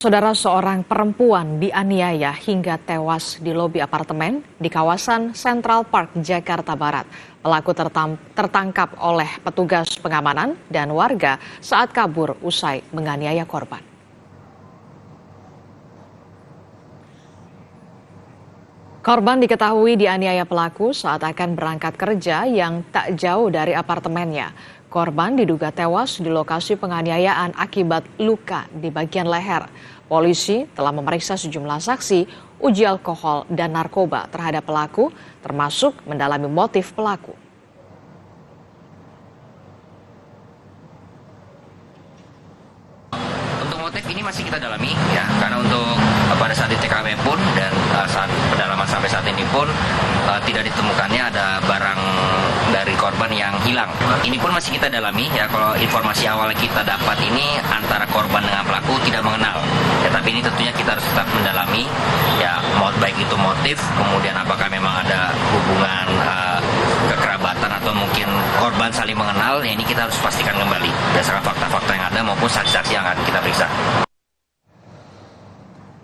Saudara, seorang perempuan dianiaya hingga tewas di lobi apartemen di kawasan Central Park, Jakarta Barat. Pelaku tertangkap oleh petugas pengamanan dan warga saat kabur usai menganiaya korban. Korban diketahui dianiaya pelaku saat akan berangkat kerja yang tak jauh dari apartemennya. Korban diduga tewas di lokasi penganiayaan akibat luka di bagian leher. Polisi telah memeriksa sejumlah saksi, uji alkohol dan narkoba terhadap pelaku, termasuk mendalami motif pelaku. Untuk motif ini masih kita dalami ya, karena untuk pada saat di TKP pun dan saat pendalaman sampai saat ini pun tidak ditemukannya ada barang dari korban yang hilang. Ini pun masih kita dalami ya, kalau informasi awal kita dapat ini antara korban dengan pelaku tidak mengenal. Ya, tapi ini tentunya kita harus tetap mendalami ya, baik itu motif, kemudian apakah memang ada hubungan kekerabatan atau mungkin korban saling mengenal, ya ini kita harus pastikan kembali berdasarkan fakta-fakta yang ada maupun saksi-saksi yang akan kita periksa.